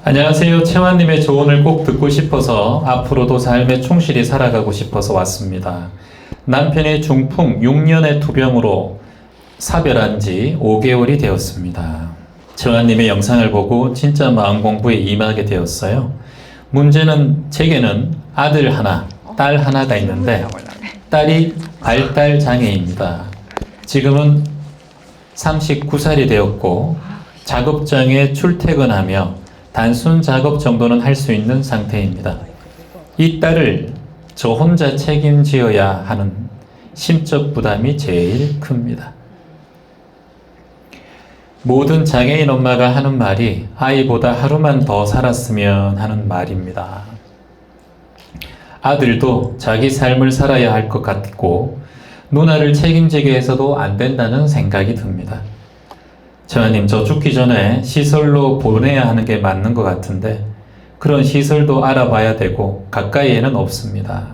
안녕하세요. 채환님의 조언을 꼭 듣고 싶어서 앞으로도 삶에 충실히 살아가고 싶어서 왔습니다. 남편이 중풍 6년의 투병으로 사별한 지 5개월이 되었습니다. 채환님의 영상을 보고 진짜 마음 공부에 임하게 되었어요. 문제는 제게는 아들 하나, 딸 하나가 있는데 딸이 발달 장애입니다. 지금은 39살이 되었고 작업장에 출퇴근하며 단순 작업 정도는 할 수 있는 상태입니다. 이 딸을 저 혼자 책임지어야 하는 심적 부담이 제일 큽니다. 모든 장애인 엄마가 하는 말이 아이보다 하루만 더 살았으면 하는 말입니다. 아들도 자기 삶을 살아야 할 것 같고 누나를 책임지게 해서도 안 된다는 생각이 듭니다. 채환님, 저 죽기 전에 시설로 보내야 하는 게 맞는 것 같은데 그런 시설도 알아봐야 되고 가까이에는 없습니다.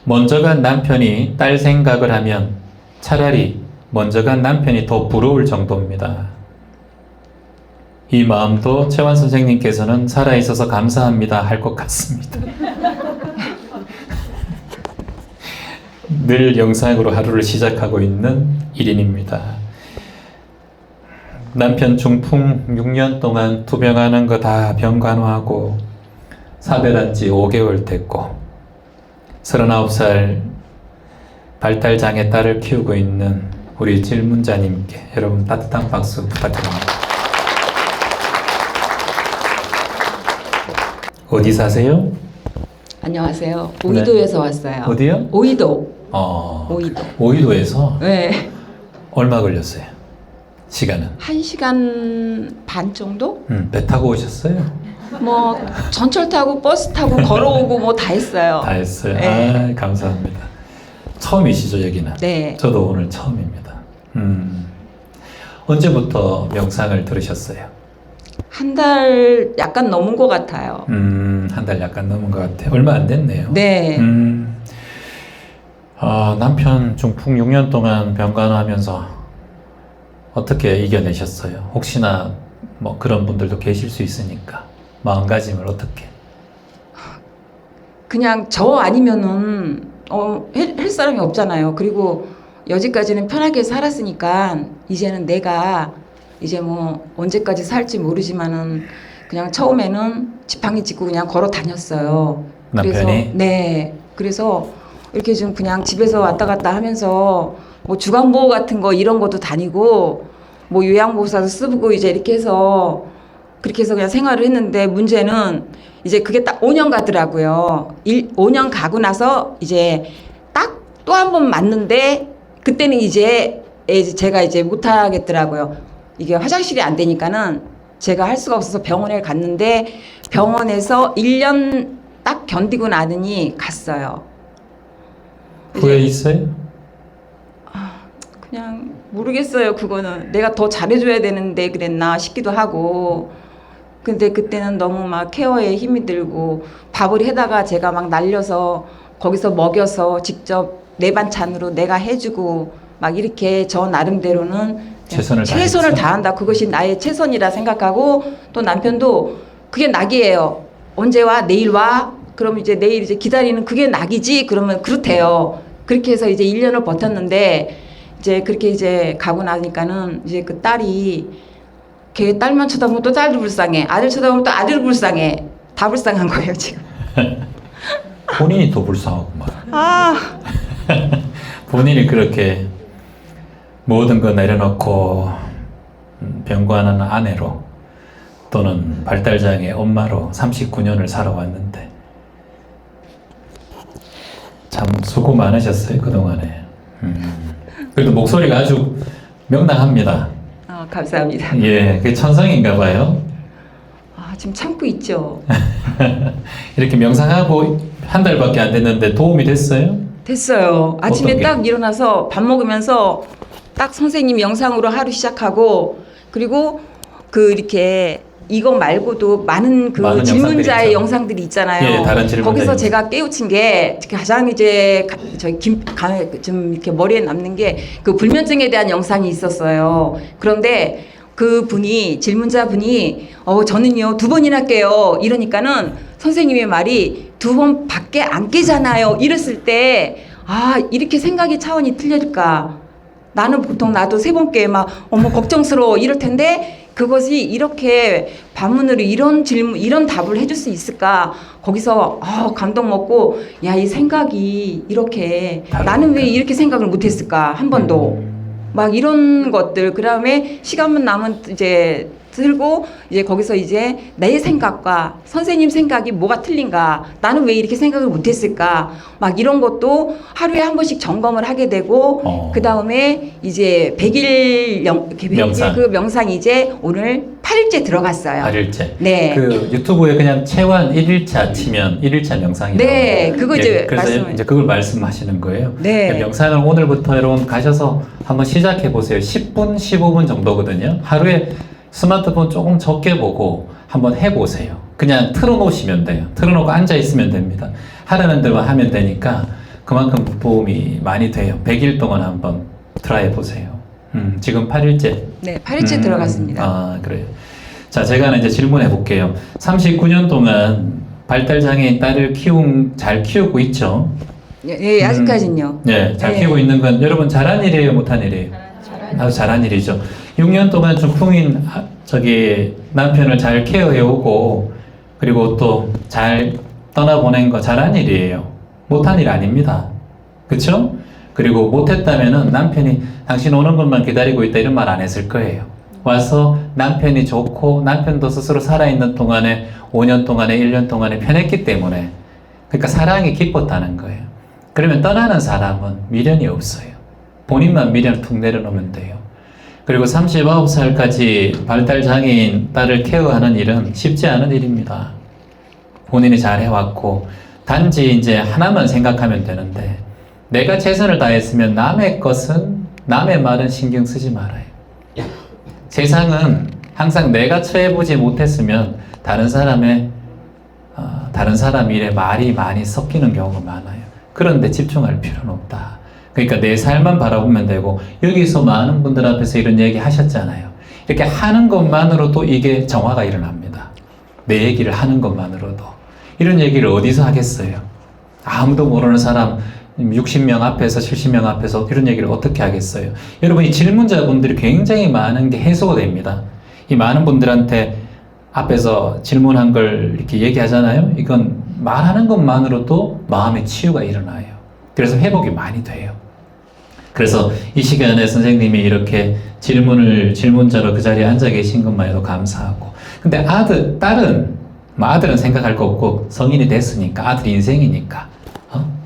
먼저 간 남편이 딸 생각을 하면 차라리 먼저 간 남편이 더 부러울 정도입니다. 이 마음도 채환 선생님께서는 살아있어서 감사합니다 할 것 같습니다. 늘 영상으로 하루를 시작하고 있는 1인입니다. 남편 중풍 6년 동안 투병하는 거 다 병간호하고 사별한 지 5개월 됐고 39살 발달장애 딸을 키우고 있는 우리 질문자님께 여러분 따뜻한 박수 부탁드립니다. 어디 사세요? 안녕하세요. 오이도에서 왔어요. 어디요? 오이도. 오이도. 오이도에서? 네. 얼마 걸렸어요? 시간은? 1시간 반 정도? 배 타고 오셨어요? 뭐 전철 타고 버스 타고 걸어오고 뭐 다 했어요. 다 했어요. 네. 아, 감사합니다. 처음이시죠, 여기는? 네. 저도 오늘 처음입니다. 언제부터 명상을 들으셨어요? 한 달 약간 넘은 것 같아요. 한 달 약간 넘은 것 같아요. 얼마 안 됐네요. 네. 남편 중풍 6년 동안 병간호하면서 어떻게 이겨내셨어요? 혹시나 뭐 그런 분들도 계실 수 있으니까 마음가짐을 어떻게? 그냥 저 아니면은 할 사람이 없잖아요. 그리고 여지까지는 편하게 살았으니까 이제는 내가 이제 뭐 언제까지 살지 모르지만은 그냥 처음에는 지팡이 짚고 그냥 걸어 다녔어요. 남편이? 그래서 네. 그래서 이렇게 좀 그냥 집에서 왔다 갔다 하면서 뭐 주간보호 같은 거 이런 것도 다니고 뭐 요양보호사도 쓰고 이제 이렇게 해서 그렇게 해서 그냥 생활을 했는데 문제는 이제 그게 딱 5년 가더라고요. 5년 가고 나서 이제 딱 또 한 번 맞는데 그때는 이제 제가 이제 못 하겠더라고요. 이게 화장실이 안 되니까는 제가 할 수가 없어서 병원에 갔는데 병원에서 1년 딱 견디고 나더니 갔어요. 후회 있어요? 그냥 모르겠어요. 그거는 내가 더 잘해줘야 되는데 그랬나 싶기도 하고 근데 그때는 너무 막 케어에 힘이 들고 밥을 해다가 제가 막 날려서 거기서 먹여서 직접 내 반찬으로 내가 해주고 막 이렇게 저 나름대로는 최선을 다한다. 그것이 나의 최선이라 생각하고 또 남편도 그게 낙이에요. 언제 와? 내일 와? 그럼 이제 내일 이제 기다리는 그게 낙이지? 그러면 그렇대요. 그렇게 해서 이제 1년을 버텼는데 이제 그렇게 이제 가고 나니까는 이제 그 딸이 걔 딸만 쳐다보면 또 딸도 불쌍해. 아들 쳐다보면 또 아들 불쌍해. 다 불쌍한 거예요, 지금. 본인이 더 불쌍하구만. 아. 본인이 그렇게 모든 거 내려놓고 병관하는 아내로 또는 발달장애 엄마로 39년을 살아왔는데 참 수고 많으셨어요, 그동안에. 그래도 목소리가 아주 명랑합니다. 감사합니다. 예, 그게 천상인가 봐요. 지금 참고 있죠. 이렇게 명상하고 한 달밖에 안 됐는데 도움이 됐어요? 됐어요. 아침에 어떤 게? 딱 일어나서 밥 먹으면서 딱 선생님 영상으로 하루 시작하고 그리고 그 이렇게 이거 말고도 많은 그 많은 질문자의 영상들이 영상들이 있잖아요. 예, 다른 질문자 거기서 있죠. 제가 깨우친 게 가장 이제 좀 이렇게 머리에 남는 게 그 불면증에 대한 영상이 있었어요. 그런데 그 분이 질문자분이 저는요 2번이나 깨요 이러니까는 선생님의 말이 2번 밖에 안 깨잖아요 이랬을 때 이렇게 생각의 차원이 틀릴까. 나는 보통 나도 3번 깨 막 어머 걱정스러워 이럴 텐데 그것이 이렇게 반문으로 이런 질문 이런 답을 해줄 수 있을까. 거기서 감동 먹고 야 이 생각이 이렇게 나는 왜 이렇게 생각을 못했을까 한 번도. 막 이런 것들. 그다음에 시간만 남은 이제 들고 이제 거기서 이제 내 생각과 선생님 생각이 뭐가 틀린가, 나는 왜 이렇게 생각을 못했을까, 막 이런 것도 하루에 한 번씩 점검을 하게 되고 그 다음에 이제 100일 명상. 그 명상이 이제 오늘 8일째 들어갔어요. 8일째. 네. 그 유튜브에 그냥 채환 1일차 치면 1일차 명상이라고. 네, 그거 이제 그래서 이제 그걸 말씀하시는 거예요. 네. 명상을 오늘부터 여러분 가셔서 한번 시작해 보세요. 10분, 15분 정도거든요. 하루에 스마트폰 조금 적게 보고 한번 해보세요. 그냥 틀어놓으시면 돼요. 틀어놓고 앉아있으면 됩니다. 하라는 대로만 하면 되니까 그만큼 도움이 많이 돼요. 100일 동안 한번 트라이 해보세요. 지금 8일째. 네, 8일째 들어갔습니다. 그래요. 자, 제가 이제 질문해 볼게요. 39년 동안 발달장애인 딸을 잘 키우고 있죠? 네, 아직까지는요. 네, 잘 네. 키우고 있는 건 여러분 잘한 일이에요, 못한 일이에요? 아주 잘한 일이죠. 6년 동안 중풍인 남편을 잘 케어해오고 그리고 또 잘 떠나보낸 거 잘한 일이에요. 못한 일 아닙니다. 그쵸? 그리고 못했다면은 남편이 당신 오는 것만 기다리고 있다 이런 말 안 했을 거예요. 와서 남편이 좋고 남편도 스스로 살아있는 동안에 5년 동안에 1년 동안에 편했기 때문에, 그러니까 사랑이 기뻤다는 거예요. 그러면 떠나는 사람은 미련이 없어요. 본인만 미련을 툭 내려놓으면 돼요. 그리고 39살까지 발달장애인 딸을 케어하는 일은 쉽지 않은 일입니다. 본인이 잘 해왔고, 단지 이제 하나만 생각하면 되는데, 내가 최선을 다했으면 남의 말은 신경 쓰지 말아요. 세상은 항상 내가 처해보지 못했으면 다른 사람 일에 말이 많이 섞이는 경우가 많아요. 그런데 집중할 필요는 없다. 그러니까 내 삶만 바라보면 되고, 여기서 많은 분들 앞에서 이런 얘기 하셨잖아요. 이렇게 하는 것만으로도 이게 정화가 일어납니다. 내 얘기를 하는 것만으로도. 이런 얘기를 어디서 하겠어요? 아무도 모르는 사람 60명 앞에서 70명 앞에서 이런 얘기를 어떻게 하겠어요? 여러분, 이 질문자분들이 굉장히 많은 게 해소가 됩니다. 이 많은 분들한테 앞에서 질문한 걸 이렇게 얘기하잖아요. 이건 말하는 것만으로도 마음의 치유가 일어나요. 그래서 회복이 많이 돼요. 그래서 이 시간에 선생님이 이렇게 질문자로 그 자리에 앉아 계신 것만 해도 감사하고. 근데 아들은 생각할 거 없고 성인이 됐으니까, 아들 인생이니까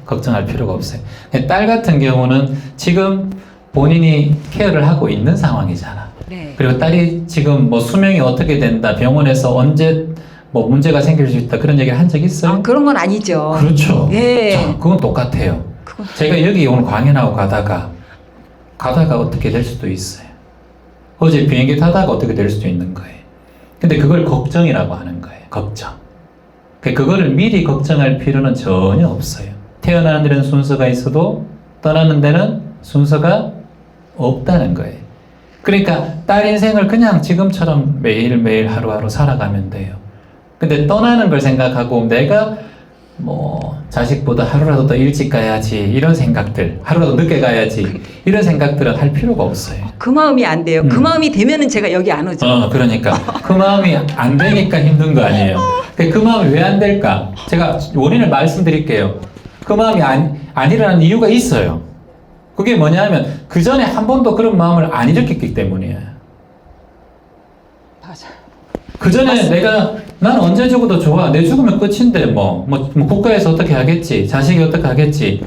걱정할 필요가 없어요. 딸 같은 경우는 지금 본인이 케어를 하고 있는 상황이잖아. 네. 그리고 딸이 지금 뭐 수명이 어떻게 된다, 병원에서 언제 뭐 문제가 생길 수 있다, 그런 얘기를 한 적 있어요? 그런 건 아니죠. 그렇죠. 예. 자, 그건 똑같아요. 제가 여기 오늘 강연하고 가다가 어떻게 될 수도 있어요. 어제 비행기 타다가 어떻게 될 수도 있는 거예요. 근데 그걸 걱정이라고 하는 거예요. 걱정. 그거를 미리 걱정할 필요는 전혀 없어요. 태어나는 데는 순서가 있어도 떠나는 데는 순서가 없다는 거예요. 그러니까 딸 인생을 그냥 지금처럼 매일매일 하루하루 살아가면 돼요. 근데 떠나는 걸 생각하고 내가 뭐 자식보다 하루라도 더 일찍 가야지 이런 생각들, 하루라도 늦게 가야지 이런 생각들은 할 필요가 없어요. 그 마음이 안 돼요. 그 마음이 되면은 제가 여기 안 오죠. 그러니까 그 마음이 안 되니까 힘든 거 아니에요. 그 마음이 왜 안 될까? 제가 원인을 말씀드릴게요. 그 마음이 안 일어나는 이유가 있어요. 그게 뭐냐면 그 전에 한 번도 그런 마음을 안 일으켰기 때문이에요. 맞아. 그 전에 난 언제 죽어도 좋아. 내 죽으면 끝인데 뭐 국가에서 어떻게 하겠지. 자식이 어떻게 하겠지.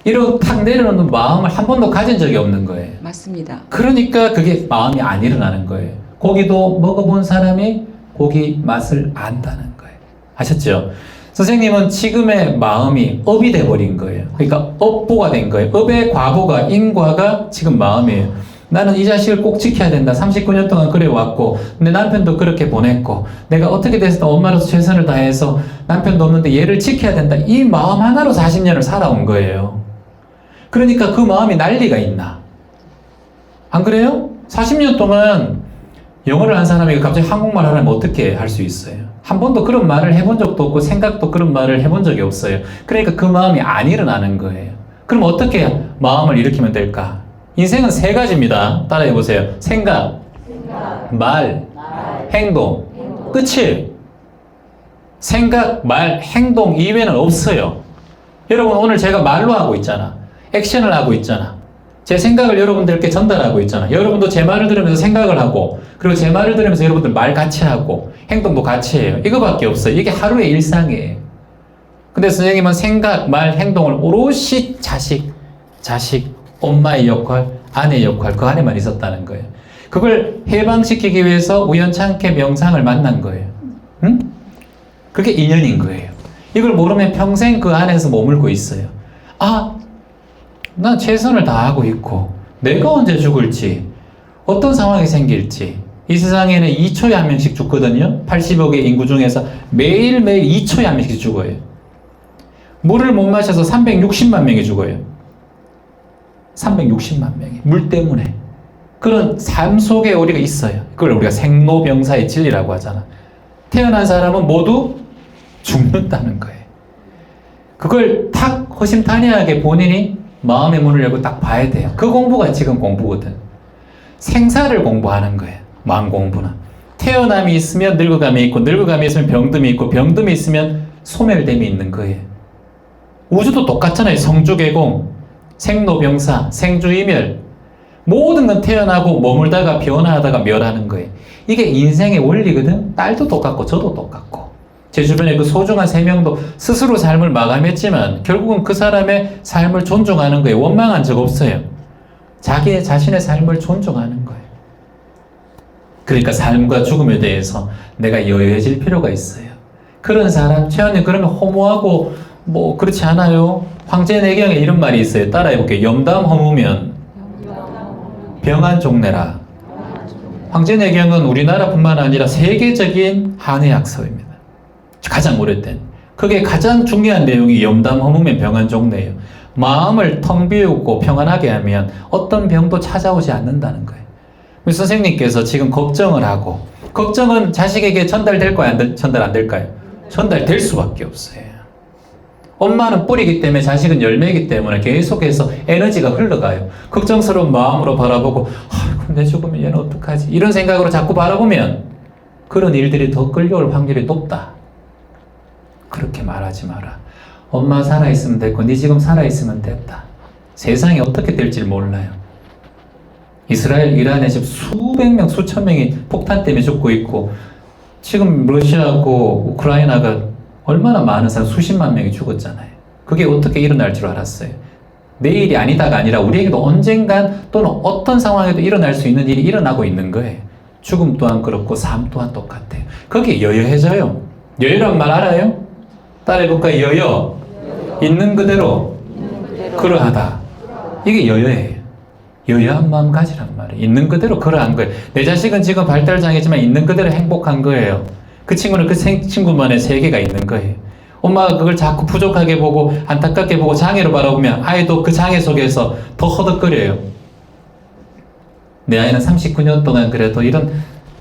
이러고 탁 내려놓는 마음을 한 번도 가진 적이 없는 거예요. 맞습니다. 그러니까 그게 마음이 안 일어나는 거예요. 고기도 먹어본 사람이 고기 맛을 안다는 거예요. 아셨죠? 선생님은 지금의 마음이 업이 돼버린 거예요. 그러니까 업보가 된 거예요. 업의 과보가, 인과가 지금 마음이에요. 나는 이 자식을 꼭 지켜야 된다. 39년 동안 그래왔고, 내 남편도 그렇게 보냈고, 내가 어떻게 됐든 엄마로서 최선을 다해서 남편도 없는데 얘를 지켜야 된다. 이 마음 하나로 40년을 살아온 거예요. 그러니까 그 마음이 난리가 있나? 안 그래요? 40년 동안 영어를 한 사람이 갑자기 한국말 하려면 어떻게 할 수 있어요? 한 번도 그런 말을 해본 적도 없고 생각도 그런 말을 해본 적이 없어요. 그러니까 그 마음이 안 일어나는 거예요. 그럼 어떻게 마음을 일으키면 될까? 인생은 세 가지입니다. 따라해 보세요. 생각, 말, 행동. 끝이에요. 생각, 말, 행동 이외에는 없어요. 여러분 오늘 제가 말로 하고 있잖아. 액션을 하고 있잖아. 제 생각을 여러분들께 전달하고 있잖아. 여러분도 제 말을 들으면서 생각을 하고, 그리고 제 말을 들으면서 여러분들 말 같이 하고, 행동도 같이 해요. 이거밖에 없어요. 이게 하루의 일상이에요. 근데 선생님은 생각, 말, 행동을 오롯이 자식, 엄마의 역할, 아내의 역할, 그 안에만 있었다는 거예요. 그걸 해방시키기 위해서 우연찮게 명상을 만난 거예요. 응? 그게 인연인 거예요. 이걸 모르면 평생 그 안에서 머물고 있어요. 아, 난 최선을 다하고 있고 내가 언제 죽을지 어떤 상황이 생길지 이 세상에는 2초에 한 명씩 죽거든요. 80억의 인구 중에서 매일매일 2초에 한 명씩 죽어요. 물을 못 마셔서 360만 명이 죽어요. 360만 명이 물 때문에. 그런 삶 속에 우리가 있어요. 그걸 우리가 생로병사의 진리라고 하잖아. 태어난 사람은 모두 죽는다는 거예요. 그걸 탁 허심탄회하게 본인이 마음의 문을 열고 딱 봐야 돼요. 그 공부가 지금 공부거든. 생사를 공부하는 거예요. 마음 공부는. 태어남이 있으면 늙어감이 있고, 늙어감이 있으면 병듦이 있고, 병듦이 있으면 소멸됨이 있는 거예요. 우주도 똑같잖아요. 성주개공, 생로병사, 생주이멸. 모든 건 태어나고 머물다가 변화하다가 멸하는 거예요. 이게 인생의 원리거든. 딸도 똑같고 저도 똑같고. 제 주변에 그 소중한 3명도 스스로 삶을 마감했지만 결국은 그 사람의 삶을 존중하는 거예요. 원망한 적 없어요. 자신의 삶을 존중하는 거예요. 그러니까 삶과 죽음에 대해서 내가 여유해질 필요가 있어요. 그런 사람, 최원님 그러면 허무하고 뭐 그렇지 않아요? 황제내경에 이런 말이 있어요. 따라해볼게요. 염담 허무면 병안종래라. 황제내경은 우리나라뿐만 아니라 세계적인 한의학서입니다. 가장 오래된. 그게 가장 중요한 내용이 염담 허무면 병안종래예요. 마음을 텅 비우고 평안하게 하면 어떤 병도 찾아오지 않는다는 거예요. 선생님께서 지금 걱정을 하고, 걱정은 자식에게 전달될까요? 전달 안 될까요? 전달될 수밖에 없어요. 엄마는 뿌리기 때문에 자식은 열매이기 때문에 계속해서 에너지가 흘러가요. 걱정스러운 마음으로 바라보고 아이고 내 죽으면 얘는 어떡하지? 이런 생각으로 자꾸 바라보면 그런 일들이 더 끌려올 확률이 높다. 그렇게 말하지 마라. 엄마 살아있으면 됐고 네 지금 살아있으면 됐다. 세상이 어떻게 될지 몰라요. 이스라엘, 이란에 지금 수백 명, 수천 명이 폭탄 때문에 죽고 있고 지금 러시아하고 우크라이나가 얼마나 많은 사람, 수십만 명이 죽었잖아요. 그게 어떻게 일어날 줄 알았어요. 내일이 아니다가 아니라 우리에게도 언젠간 또는 어떤 상황에도 일어날 수 있는 일이 일어나고 있는 거예요. 죽음 또한 그렇고 삶 또한 똑같아요. 거기에 여여해져요. 여여란 말 알아요? 따라해볼까요? 여여. 있는 그대로 그러하다. 이게 여여예요. 여여한 마음 가지란 말이에요. 있는 그대로 그러한 거예요. 내 자식은 지금 발달장애지만 있는 그대로 행복한 거예요. 그 친구는 그 친구만의 세계가 있는 거예요. 엄마가 그걸 자꾸 부족하게 보고 안타깝게 보고 장애로 바라보면 아이도 그 장애 속에서 더 허덕거려요. 내 아이는 39년 동안 그래도 이런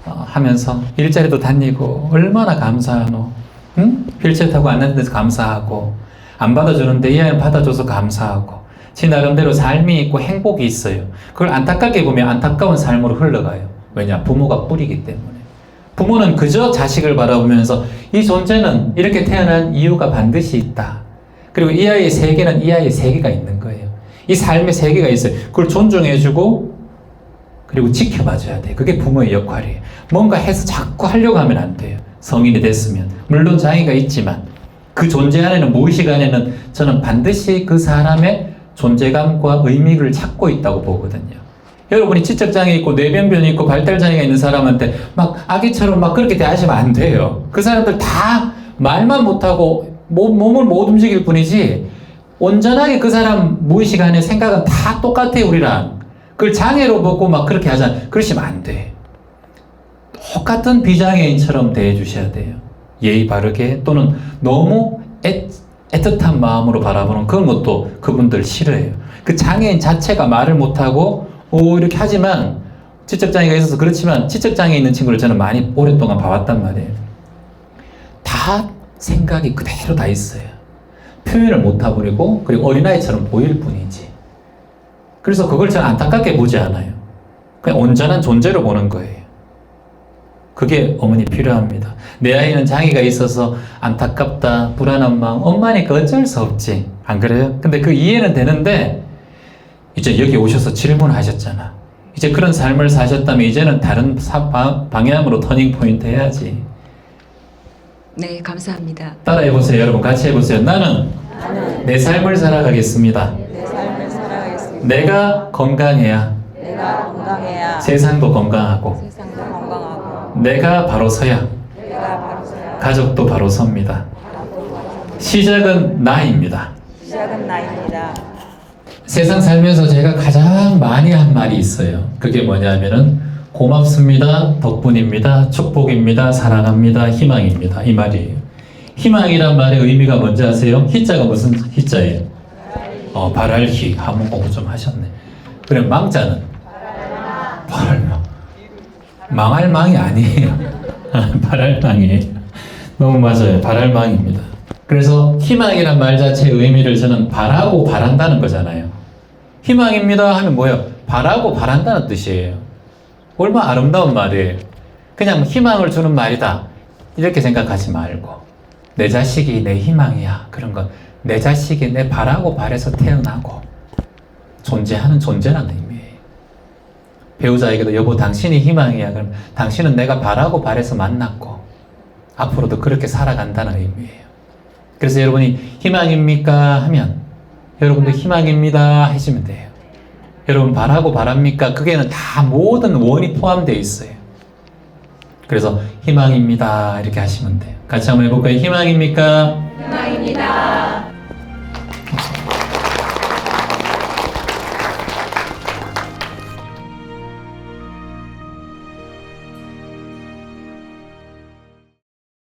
하면서 일자리도 다니고 얼마나 감사하노. 응? 휠체어 타고 앉는데도 감사하고 안 받아주는데 이 아이는 받아줘서 감사하고 지 나름대로 삶이 있고 행복이 있어요. 그걸 안타깝게 보면 안타까운 삶으로 흘러가요. 왜냐? 부모가 뿌리기 때문에. 부모는 그저 자식을 바라보면서 이 존재는 이렇게 태어난 이유가 반드시 있다. 그리고 이 아이의 세계는 이 아이의 세계가 있는 거예요. 이 삶의 세계가 있어요. 그걸 존중해주고 그리고 지켜봐줘야 돼요. 그게 부모의 역할이에요. 뭔가 해서 자꾸 하려고 하면 안 돼요. 성인이 됐으면. 물론 장애가 있지만 그 존재 안에는, 무의식 안에는 저는 반드시 그 사람의 존재감과 의미를 찾고 있다고 보거든요. 여러분이 지적장애 있고 뇌병변이 있고 발달장애가 있는 사람한테 막 아기처럼 막 그렇게 대하시면 안 돼요. 그 사람들 다 말만 못하고 몸을 못 움직일 뿐이지 온전하게 그 사람 무의식 안에 생각은 다 똑같아요. 우리랑. 그걸 장애로 보고 막 그렇게 하잖아. 그러시면 안 돼. 똑같은 비장애인처럼 대해 주셔야 돼요. 예의 바르게 또는 너무 애틋한 마음으로 바라보는 그런 것도 그분들 싫어해요. 그 장애인 자체가 말을 못하고 이렇게 하지만 지적장애가 있어서 그렇지만 지적장애 있는 친구를 저는 많이 오랫동안 봐왔단 말이에요. 다 생각이 그대로 다 있어요. 표현을 못 해버리고 그리고 어린아이처럼 보일 뿐이지. 그래서 그걸 저는 안타깝게 보지 않아요. 그냥 온전한 존재로 보는 거예요. 그게 어머니 필요합니다. 내 아이는 장애가 있어서 안타깝다, 불안한 마음, 엄마니까 어쩔 수 없지. 안 그래요? 근데 그 이해는 되는데 이제 여기 오셔서 질문하셨잖아. 이제 그런 삶을 사셨다면 이제는 다른 방향으로 터닝 포인트 해야지. 네, 감사합니다. 따라해보세요. 여러분 같이 해보세요. 나는 내 삶을 살아가겠습니다. 내 삶을 살아가겠습니다. 내가 건강해야 내가 건강해야 세상도 건강하고 세상도 건강하고 내가 바로 서야 내가 바로 서야 가족도 바로 섭니다. 시작은 나입니다. 시작은 나입니다. 세상 살면서 제가 가장 많이 한 말이 있어요. 그게 뭐냐면은 고맙습니다, 덕분입니다, 축복입니다, 사랑합니다, 희망입니다. 이 말이에요. 희망이란 말의 의미가 뭔지 아세요? 희자가 무슨 희자예요? 발알희. 한번 공부 좀 하셨네. 그래, 망자는? 발알망. 망할 망이 아니에요. 발알망이에요. 너무 맞아요. 발알망입니다. 그래서 희망이란 말 자체의 의미를 저는 바라고 바란다는 거잖아요. 희망입니다 하면 뭐예요? 바라고 바란다는 뜻이에요. 얼마나 아름다운 말이에요. 그냥 희망을 주는 말이다 이렇게 생각하지 말고 내 자식이 내 희망이야. 그런 건 내 자식이 내 바라고 바래서 태어나고 존재하는 존재라는 의미예요. 배우자에게도 여보 당신이 희망이야. 그럼 당신은 내가 바라고 바래서 만났고 앞으로도 그렇게 살아간다는 의미예요. 그래서 여러분이 희망입니까? 하면 여러분도 희망입니다 해주면 돼요. 여러분 바라고 바랍니까? 그게는 다 모든 원이 포함되어 있어요. 그래서 희망입니다 이렇게 하시면 돼요. 같이 한번 해볼까요? 희망입니까? 희망입니다.